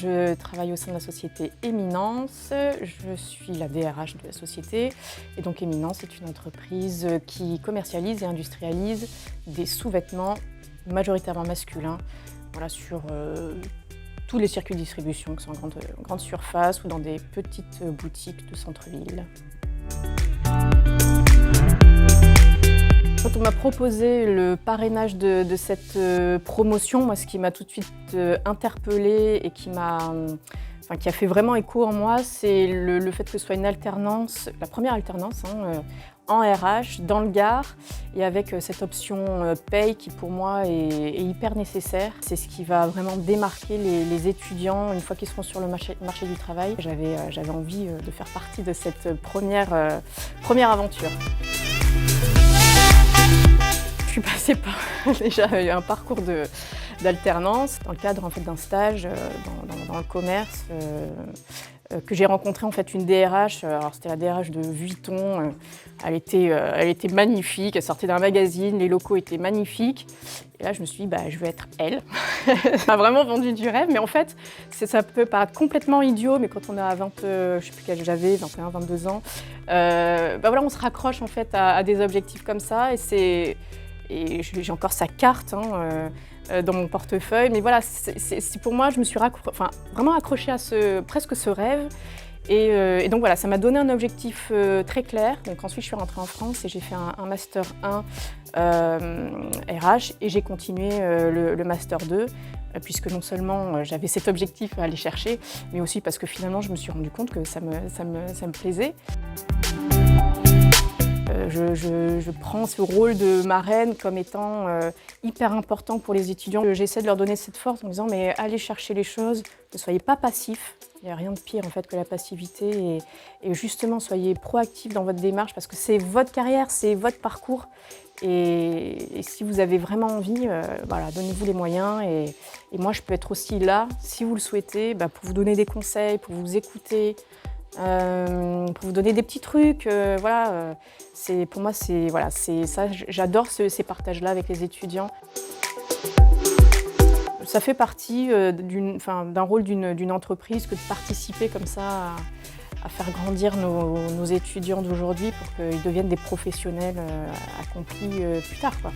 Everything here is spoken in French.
Je travaille au sein de la société Éminence. Je suis la DRH de la société. Et donc Éminence est une entreprise qui commercialise et industrialise des sous-vêtements majoritairement masculins, voilà, sur tous les circuits de distribution, que ce soit en grande surface ou dans des petites boutiques de centre-ville. Quand on m'a proposé le parrainage de cette promotion, moi, ce qui m'a tout de suite interpellée et qui a fait vraiment écho en moi, c'est le fait que ce soit une alternance, la première alternance en RH, dans le Gard, et avec cette option paye qui pour moi est hyper nécessaire. C'est ce qui va vraiment démarquer les étudiants une fois qu'ils seront sur le marché du travail. J'avais envie de faire partie de cette première aventure. Je suis passée par déjà un parcours d'alternance dans le cadre d'un stage dans le commerce que j'ai rencontré une DRH. Alors c'était la DRH de Vuitton. Elle était magnifique, elle sortait d'un magazine, les locaux étaient magnifiques. Et là je me suis dit je vais être elle. Ça m'a vraiment vendu du rêve, mais en fait ça peut paraître complètement idiot, mais quand on a je sais plus quel âge j'avais, 21, 22 ans, voilà, on se raccroche en fait à des objectifs comme ça et j'ai encore sa carte dans mon portefeuille. Mais voilà, c'est pour moi, je me suis vraiment accrochée à presque ce rêve. Et donc voilà, ça m'a donné un objectif très clair. Donc ensuite, je suis rentrée en France et j'ai fait un Master 1 RH et j'ai continué le Master 2 puisque non seulement j'avais cet objectif à aller chercher, mais aussi parce que finalement, je me suis rendu compte que ça me plaisait. Je prends ce rôle de marraine comme étant hyper important pour les étudiants. J'essaie de leur donner cette force en disant mais allez chercher les choses, ne soyez pas passifs. Il n'y a rien de pire en fait que la passivité et justement soyez proactifs dans votre démarche parce que c'est votre carrière, c'est votre parcours et si vous avez vraiment envie, voilà, donnez-vous les moyens et moi je peux être aussi là si vous le souhaitez pour vous donner des conseils, pour vous écouter. Pour vous donner des petits trucs, voilà, pour moi c'est ça, j'adore ces partages-là avec les étudiants. Ça fait partie d'un rôle d'une entreprise que de participer comme ça à faire grandir nos étudiants d'aujourd'hui pour qu'ils deviennent des professionnels accomplis plus tard, quoi.